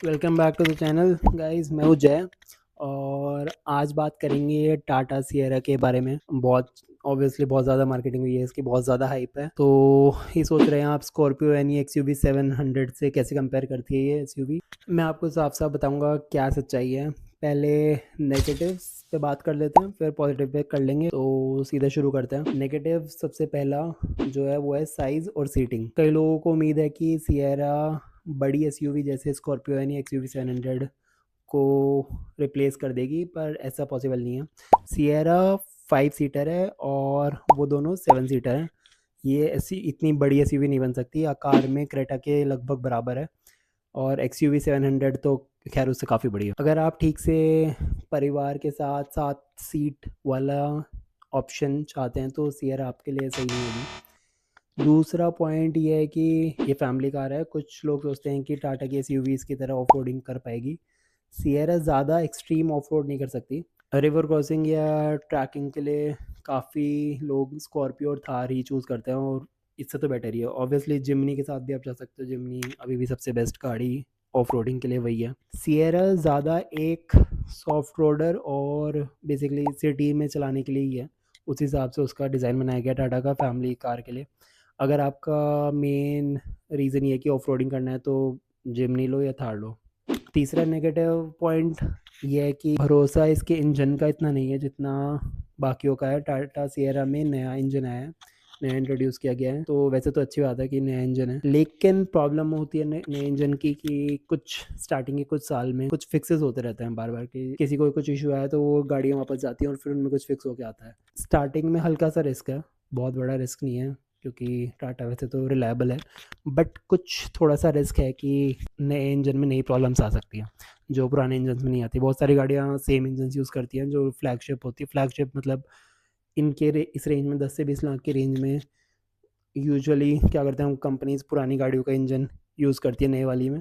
Welcome back to the channel guys. मैं हूँ जय और आज बात करेंगे टाटा सिएरा के बारे में। बहुत ऑब्वियसली बहुत ज़्यादा मार्केटिंग हुई है इसकी, बहुत ज़्यादा हाइप है। तो ये सोच रहे हैं आप स्कॉर्पियो यानी एक्सयूवी 700 से कैसे कंपेयर करती है ये एसयूवी। मैं आपको साफ साफ बताऊंगा क्या सच्चाई है। पहले नेगेटिव्स पे बात कर लेते हैं, फिर पॉजिटिव पे कर लेंगे। तो सीधा शुरू करते हैं। नेगेटिव सबसे पहला जो है वो है साइज़ और सीटिंग। कई लोगों को उम्मीद है कि सिएरा बड़ी एसयूवी जैसे स्कॉर्पियो यानी एक्सयूवी 700 को रिप्लेस कर देगी, पर ऐसा पॉसिबल नहीं है। सिएरा 5 सीटर है और वो दोनों 7 सीटर हैं। ये ऐसी इतनी बड़ी एसयूवी नहीं बन सकती, आकार में क्रेटा के लगभग बराबर है और एक्सयूवी 700 तो खैर उससे काफ़ी बड़ी है। अगर आप ठीक से परिवार के साथ 7 सीट वाला ऑप्शन चाहते हैं तो सिएरा आपके लिए सही नहीं होगी। दूसरा पॉइंट ये है कि ये फैमिली कार है। कुछ लोग सोचते हैं कि टाटा की एसयूवीज़ की तरह ऑफ रोडिंग कर पाएगी। सिएरा ज़्यादा एक्सट्रीम ऑफ रोड नहीं कर सकती। रिवर क्रॉसिंग या ट्रैकिंग के लिए काफ़ी लोग स्कॉर्पियो और थार ही चूज़ करते हैं और इससे तो बेटर ही है। ऑब्वियसली जिमनी के साथ भी आप जा सकते हो, जिमनी अभी भी सबसे बेस्ट गाड़ी ऑफ रोडिंग के लिए वही है। सिएरा ज़्यादा एक सॉफ्ट रोडर और बेसिकली सिटी में चलाने के लिए ही है। उस हिसाब से उसका डिज़ाइन बनाया गया टाटा का फैमिली कार के लिए। अगर आपका मेन रीज़न ये है कि ऑफ रोडिंग करना है तो जिमनी लो या थार लो। तीसरा नेगेटिव पॉइंट ये है कि भरोसा इसके इंजन का इतना नहीं है जितना बाकियों का है। टाटा सिएरा में नया इंजन आया है, नया इंट्रोड्यूस किया गया है, तो वैसे तो अच्छी बात है कि नया इंजन है, लेकिन प्रॉब्लम होती है नए इंजन की कि कुछ स्टार्टिंग के कुछ साल में कुछ फिक्सेस होते रहते हैं बार बार। कि किसी को कुछ इशू आया तो वो गाड़ियाँ वापस जाती हैं और फिर उनमें कुछ फिक्स होके आता है। स्टार्टिंग में हल्का सा रिस्क है, बहुत बड़ा रिस्क नहीं है क्योंकि टाटा वैसे तो रिलायबल है, बट कुछ थोड़ा सा रिस्क है कि नए इंजन में नई प्रॉब्लम्स आ सकती हैं जो पुराने इंजन में नहीं आती। बहुत सारी गाड़ियाँ सेम इंजन यूज़ करती हैं जो फ्लैगशिप होती है। फ्लैगशिप मतलब इनके इस रेंज में 10 से 20 लाख के रेंज में यूजुअली क्या करते हैं कंपनीज पुरानी गाड़ियों का इंजन यूज़ करती है नए वाली में,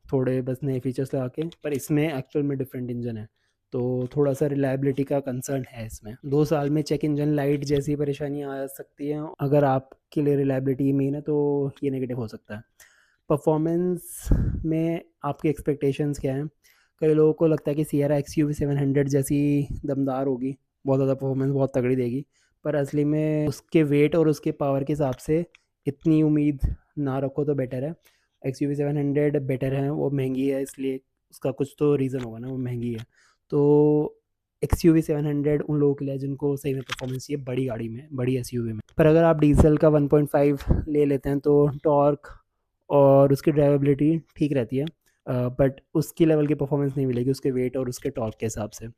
थोड़े बस नए फीचर्स लगा के, पर इसमें एक्चुअल में डिफरेंट इंजन है। तो थोड़ा सा रिलायबिलिटी का कंसर्न है इसमें। 2 साल में चेक इंजन लाइट जैसी परेशानी आ सकती है। अगर आपके लिए रिलायबिलिटी मेन है तो ये नेगेटिव हो सकता है। परफॉर्मेंस में आपकी एक्सपेक्टेशंस क्या हैं? कई लोगों को लगता है कि सिएरा एक्सयूवी 700 जैसी दमदार होगी, बहुत ज़्यादा परफॉर्मेंस बहुत तगड़ी देगी, पर असली में उसके वेट और उसके पावर के हिसाब से इतनी उम्मीद ना रखो तो बेटर है। एक्सयूवी 700 बेटर है, वो महंगी है इसलिए उसका कुछ तो रीज़न होगा ना, वो महंगी है। तो एक्सयूवी 700 उन लोगों के लिए जिनको सही में परफॉर्मेंस चाहिए बड़ी गाड़ी में, बड़ी एसयूवी में। पर अगर आप डीजल का 1.5 ले लेते हैं तो टॉर्क और उसकी ड्राइवेबिलिटी ठीक रहती है, बट उसकी लेवल की परफॉर्मेंस नहीं मिलेगी उसके वेट और उसके टॉर्क के हिसाब से।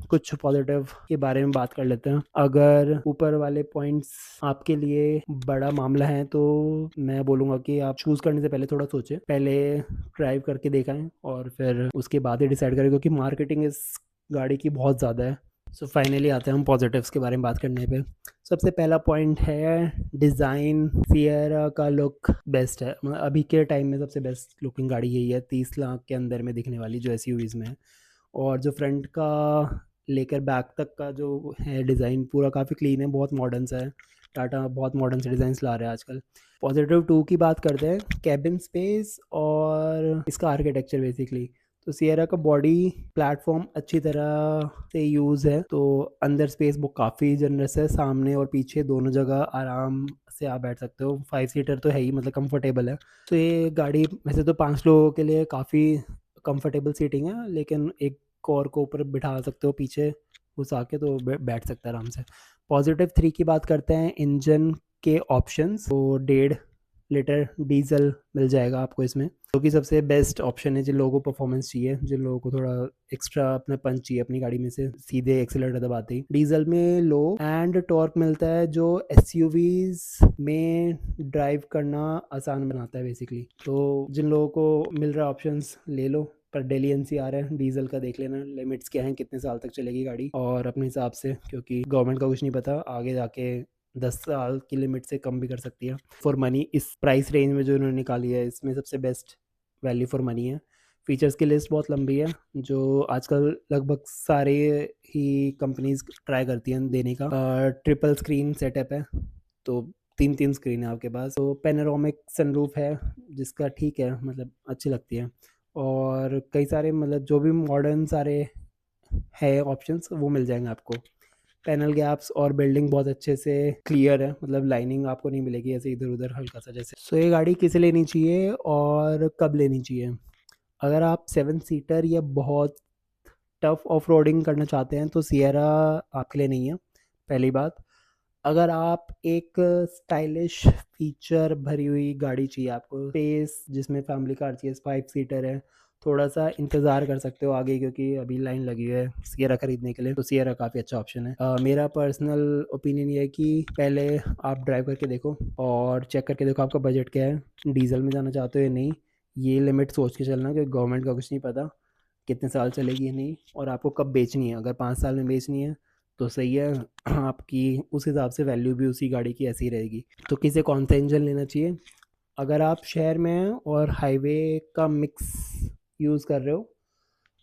कुछ पॉजिटिव के बारे में बात कर लेते हैं। अगर ऊपर वाले पॉइंट्स आपके लिए बड़ा मामला है तो मैं बोलूँगा कि आप चूज़ करने से पहले थोड़ा सोचें, पहले ड्राइव करके देखें और फिर उसके बाद ही डिसाइड करें, क्योंकि मार्केटिंग इस गाड़ी की बहुत ज़्यादा है। सो फाइनली आते हैं हम पॉजिटिव्स के बारे में बात करने पे। सबसे पहला पॉइंट है डिज़ाइन। सिएरा का लुक बेस्ट है, मतलब अभी के टाइम में सबसे बेस्ट लुकिंग गाड़ी यही है, 30 लाख के अंदर में दिखने वाली जो एसयूवीज़ में है। और जो फ्रंट का लेकर बैक तक का जो है डिज़ाइन पूरा काफ़ी क्लीन है, बहुत मॉडर्न सा है। टाटा बहुत मॉडर्न से डिज़ाइंस ला रहे हैं आजकल। पॉजिटिव टू की बात करते हैं, कैबिन स्पेस और इसका आर्किटेक्चर बेसिकली। तो सिएरा का बॉडी प्लेटफॉर्म अच्छी तरह से यूज़ है, तो अंदर स्पेस वो काफ़ी जनरस है, सामने और पीछे दोनों जगह आराम से आप बैठ सकते हो। 5 सीटर तो है ही, मतलब कंफर्टेबल है। तो ये गाड़ी वैसे तो 5 लोगों के लिए काफ़ी कंफर्टेबल सीटिंग है, लेकिन एक और को ऊपर बिठा सकते हो पीछे घुसा के, तो बैठ सकता है आराम से। पॉजिटिव 3 की बात करते हैं, इंजन के ऑप्शंस। तो 1.5 लीटर डीजल मिल जाएगा आपको इसमें, जो कि सबसे बेस्ट ऑप्शन है जिन लोगों को परफॉर्मेंस चाहिए, जिन लोगों को थोड़ा एक्स्ट्रा अपना पंच चाहिए अपनी गाड़ी में से सीधे एक्सीलरेटर दबाते ही। डीजल में लो एंड टॉर्क मिलता है जो एसयूवीज में ड्राइव करना आसान बनाता है बेसिकली। तो जिन लोगों को मिल रहा है ऑप्शंस ले लो, पर डेली एनसीआर है, डीजल का देख लेना लिमिट्स क्या हैं, कितने साल तक चलेगी गाड़ी और अपने हिसाब से, क्योंकि गवर्नमेंट का कुछ नहीं पता, आगे जाके 10 साल की लिमिट से कम भी कर सकती है। फॉर मनी इस प्राइस रेंज में जो इन्होंने निकाली है इसमें सबसे बेस्ट वैल्यू फॉर मनी है। फीचर्स की लिस्ट बहुत लंबी है जो आजकल लगभग सारे ही कंपनीज ट्राई करती हैं देने का। ट्रिपल स्क्रीन सेटअप है, तो 3 3 स्क्रीन है आपके पास। तो पेनोरामिक सनरूफ है जिसका ठीक है, मतलब अच्छी लगती है। और कई सारे मतलब जो भी मॉडर्न सारे है ऑप्शंस वो मिल जाएंगे आपको। पैनल गैप्स और बिल्डिंग बहुत अच्छे से क्लियर है, मतलब लाइनिंग आपको नहीं मिलेगी ऐसे इधर उधर हल्का सा जैसे। सो ये गाड़ी किसे लेनी चाहिए और कब लेनी चाहिए? अगर आप 7 सीटर या बहुत टफ ऑफ रोडिंग करना चाहते हैं तो सियरा आपके लिए नहीं है, पहली बात। अगर आप एक स्टाइलिश फीचर भरी हुई गाड़ी चाहिए आपको, स्पेस जिसमें फैमिली कार चाहिए, 5 सीटर है, थोड़ा सा इंतज़ार कर सकते हो आगे, क्योंकि अभी लाइन लगी हुई है सियरा खरीदने के लिए, तो सियरा काफ़ी अच्छा ऑप्शन है। मेरा पर्सनल ओपिनियन ये है कि पहले आप ड्राइव करके देखो और चेक करके देखो आपका बजट क्या है, डीजल में जाना चाहते हो या नहीं। ये लिमिट सोच के चलना, क्योंकि गवर्नमेंट का कुछ नहीं पता कितने साल चलेगी या नहीं, और आपको कब बेचनी है। अगर 5 साल में बेचनी है तो सही है, आपकी उस हिसाब से वैल्यू भी उसी गाड़ी की ऐसी रहेगी। तो किसे कौन सा इंजन लेना चाहिए? अगर आप शहर में हैं और हाईवे का मिक्स यूज़ कर रहे हो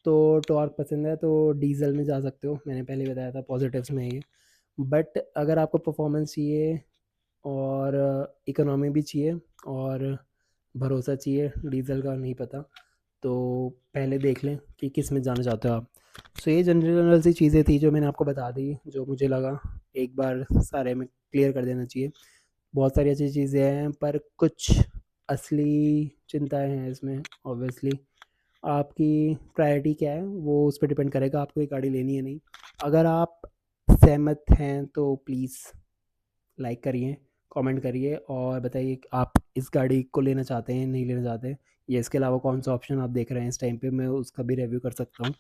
तो टॉर्क पसंद है तो डीजल में जा सकते हो, मैंने पहले बताया था पॉजिटिव्स में ये। बट अगर आपको परफॉर्मेंस चाहिए और इकोनॉमी भी चाहिए और भरोसा चाहिए, डीजल का नहीं पता, तो पहले देख लें कि किस में जाना चाहते हो आप। सो ये जनरल सी चीज़ें थी जो मैंने आपको बता दी, जो मुझे लगा एक बार सारे में क्लियर कर देना चाहिए। बहुत सारी अच्छी चीज़ें हैं पर कुछ असली चिंताएं हैं इसमें। ऑब्वियसली आपकी प्रायोरिटी क्या है वो उस पर डिपेंड करेगा आपको ये गाड़ी लेनी है नहीं। अगर आप सहमत हैं तो प्लीज़ लाइक करिए, कमेंट करिए और बताइए कि आप इस गाड़ी को लेना चाहते हैं नहीं लेना चाहते, या इसके अलावा कौन सा ऑप्शन आप देख रहे हैं इस टाइम पे, मैं उसका भी रिव्यू कर सकता हूँ।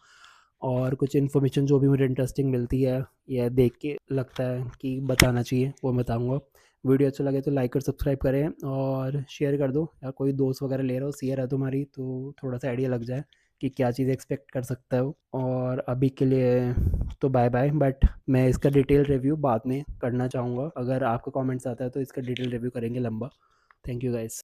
और कुछ इन्फॉर्मेशन जो भी मुझे इंटरेस्टिंग मिलती है या देख के लगता है कि बताना चाहिए वो बताऊँगा। वीडियो अच्छा लगे तो लाइक और सब्सक्राइब करें और शेयर कर दो, या कोई दोस्त वगैरह ले रहा हो शेयर है तुम्हारी तो थोड़ा सा आइडिया लग जाए कि क्या चीज़ एक्सपेक्ट कर सकता हो। और अभी के लिए तो बाय बाय, बट मैं इसका डिटेल रिव्यू बाद में करना चाहूँगा, अगर आपको कमेंट्स आता है तो इसका डिटेल रिव्यू करेंगे लंबा। Thank you guys.